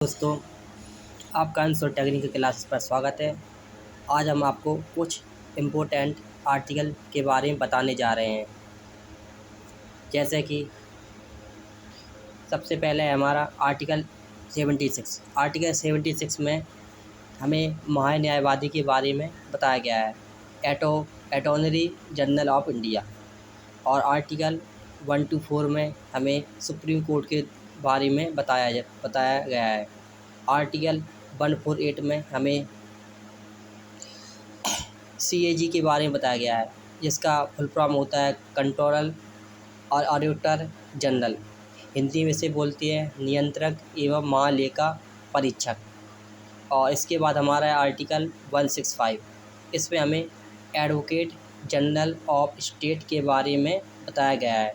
दोस्तों, आपका answer technical classes पर स्वागत है। आज हम आपको कुछ इम्पोर्टेंट आर्टिकल के बारे में बताने जा रहे हैं। जैसे कि सबसे पहले है हमारा आर्टिकल 76। आर्टिकल 76 में हमें महान्यायवादी के बारे में बताया गया है, अटॉर्नी जनरल ऑफ इंडिया। और आर्टिकल 124 में हमें सुप्रीम कोर्ट के बारे में बताया गया है। आर्टिकल 148 में हमें CAG के बारे में बताया गया है, जिसका फुल फॉर्म होता है कंट्रोलर और ऑडिटर जनरल। हिंदी में से बोलती है नियंत्रक एवं महालेखा परीक्षक। और इसके बाद हमारा है आर्टिकल 165। इसमें हमें एडवोकेट जनरल ऑफ स्टेट के बारे में बताया गया है,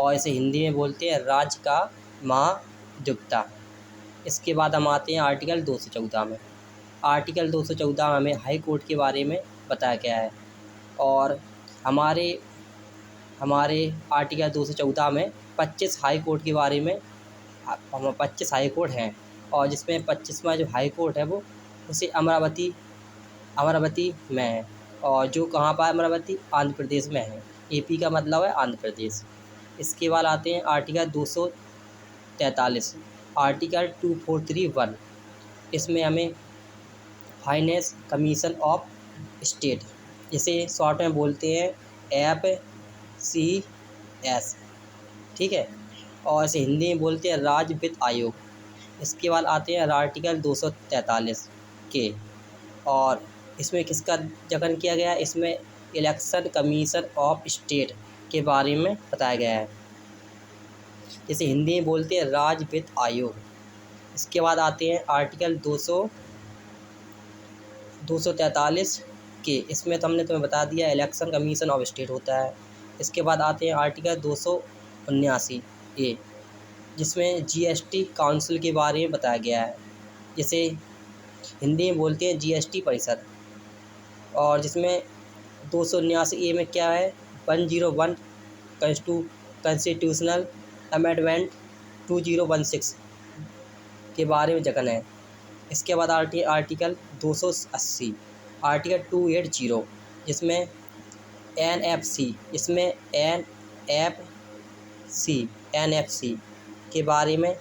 और इसे हिंदी में बोलते हैं राज्य का महाधिवक्ता। इसके बाद हम आते हैं आर्टिकल 214 में। आर्टिकल 214 में हमें हाई कोर्ट के बारे में बताया गया है। और हमारे आर्टिकल 214 में 25 हाई कोर्ट के बारे में 25 हाई कोर्ट हैं, और जिसमें 25वां जो हाई कोर्ट है वो उसे अमरावती में है। और जो कहाँ पर अमरावती, आंध्र प्रदेश में है। AP का मतलब है आंध्र प्रदेश। इसके बाद आते हैं आर्टिकल 243। आर्टिकल 2431, इसमें हमें फाइनेंस कमीशन ऑफ स्टेट, इसे शॉर्ट में बोलते हैं FCS, ठीक है। और इसे हिंदी में बोलते हैं राज्य वित्त आयोग। इसके बाद आते हैं आर्टिकल 243 के, और इसमें किसका जगन किया गया है? इसमें इलेक्शन कमीशन ऑफ स्टेट के बारे में बताया गया है, जिसे हिंदी में बोलते हैं राज्य वित्त आयोग। इसके बाद आते हैं आर्टिकल 243 के, इसमें तो हमने तुम्हें बता दिया इलेक्शन कमीशन ऑफ स्टेट होता है। इसके बाद आते हैं आर्टिकल 279A, जिसमें GST काउंसिल के बारे में बताया गया है, जिसे हिंदी में बोलते हैं GST परिषद। और जिसमें 279A में क्या है? 101 कॉन्स्टिट्यूशनल अमेंडमेंट 2016 के बारे में जगन है। इसके बाद आर्टिकल 280, आर्टिकल 280, जिसमें NFC के बारे में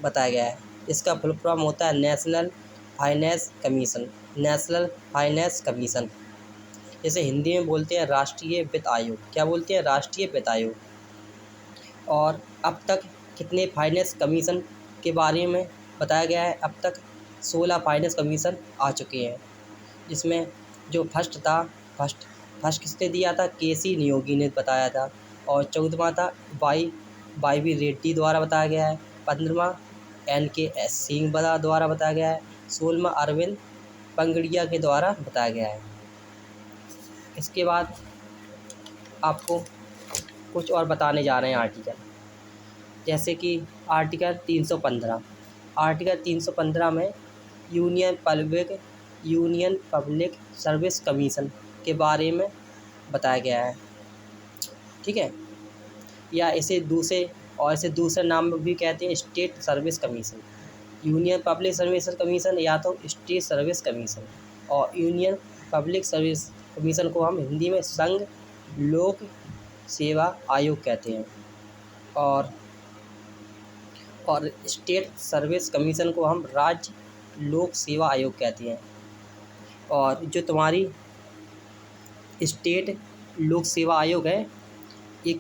बताया गया है। इसका फुल फॉर्म होता है नेशनल फाइनेंस कमीशन, इसे हिंदी में बोलते हैं राष्ट्रीय वित्त आयोग। क्या बोलते हैं? राष्ट्रीय वित्त आयोग। और अब तक कितने फाइनेंस कमीशन के बारे में बताया गया है? अब तक 16 फाइनेंस कमीशन आ चुके हैं, जिसमें जो फर्स्ट किसने दिया था? KC नियोगी ने बताया था। और 14वां था YV रेड्डी द्वारा बताया गया है। 15वां NKS सिंह द्वारा बताया गया है। 16वां अरविंद पंगड़िया के द्वारा बताया गया है। इसके बाद आपको कुछ और बताने जा रहे हैं आर्टिकल, जैसे कि आर्टिकल 315। आर्टिकल 315 में यूनियन पब्लिक सर्विस कमीशन के बारे में बताया गया है, ठीक है। या इसे दूसरे नाम भी कहते हैं state service commission. Union public service commission या तो स्टेट सर्विस कमीशन, और यूनियन पब्लिक सर्विस कमीशन को हम हिंदी में संघ लोक सेवा आयोग कहते हैं। और स्टेट सर्विस कमीशन को हम राज्य लोक सेवा आयोग कहते हैं। और जो तुम्हारी स्टेट लोक सेवा आयोग है, ये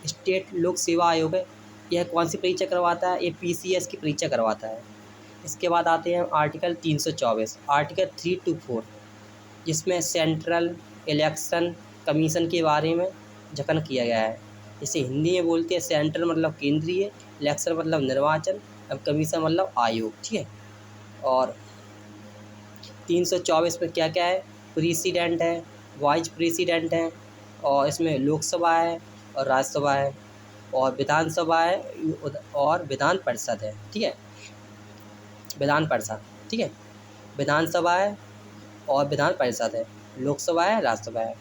स्टेट लोक सेवा आयोग है, यह कौन सी परीक्षा करवाता है? ये PCS की परीक्षा करवाता है। इसके बाद आते हैं आर्टिकल 324, आर्टिकल 324, जिसमें सेंट्रल इलेक्शन कमीशन के बारे में जखन किया गया है। इसे हिंदी में बोलते हैं सेंट्रल मतलब केंद्रीय, इलेक्शन मतलब निर्वाचन, अब कमीशन मतलब आयोग, ठीक है। और 324 में क्या क्या है? प्रेसिडेंट है, वाइस प्रेसिडेंट है, और इसमें लोकसभा है और राज्यसभा है, और विधानसभा है और विधान परिषद है, ठीक है। विधान परिषद, ठीक है। विधानसभा है और विधान परिषद है, लोकसभा है, राज्यसभा है।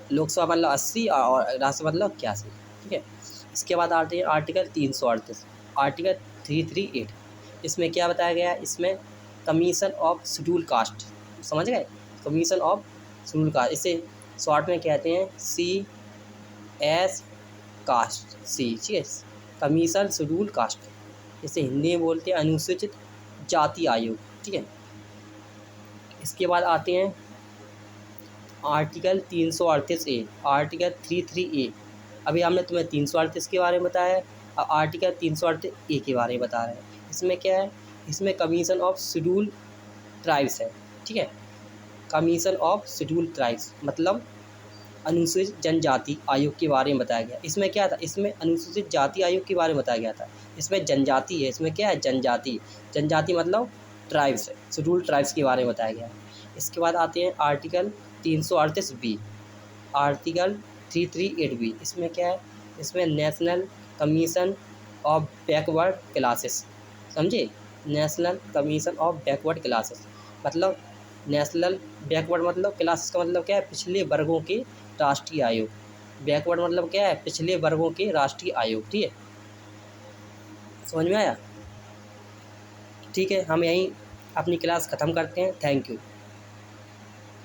लोकसभा मतलब 80 और राज्यसभा मतलब 81, ठीक है। इसके बाद आते हैं आर्टिकल 338, आर्टिकल 338, इसमें क्या बताया गया है, इसमें कमीशन ऑफ शेड्यूल कास्ट, समझ गए, कमीशन ऑफ शेड्यूल कास्ट, इसे शॉर्ट में कहते हैं CS कास्ट, सी, ठीक है, कमीशन शेड्यूल कास्ट, इसे हिंदी में बोलते हैं अनुसूचित जाति आयोग, ठीक है। इसके बाद आते हैं आर्टिकल 338A, आर्टिकल 33A। अभी हमने तुम्हें 338 के बारे में बताया है, अब आर्टिकल 338A के बारे में बता रहे हैं। इसमें क्या है, इसमें कमीशन ऑफ शेड्यूल ट्राइब्स है, ठीक है, कमीशन ऑफ शेड्यूल ट्राइब्स मतलब अनुसूचित जनजाति आयोग के बारे में बताया गया। इसमें क्या था, इसमें अनुसूचित जाति आयोग के बारे में बताया गया था। इसमें जनजाति है, इसमें क्या है, जनजाति, जनजाति मतलब ट्राइब्स, शेड्यूल ट्राइब्स के बारे में बताया गया है। इसके बाद आते हैं आर्टिकल 338B, आर्टिकल 338B। इसमें क्या है, इसमें national commission of backward classes, समझे, national commission of backward classes मतलब नेशनल बैकवर्ड मतलब क्लासेस का मतलब क्या है, पिछले वर्गों के राष्ट्रीय आयोग, बैकवर्ड मतलब क्या है, पिछले वर्गों के राष्ट्रीय आयोग, ठीक है, समझ में आया। ठीक है, हम यहीं अपनी क्लास ख़त्म करते हैं। Thank you.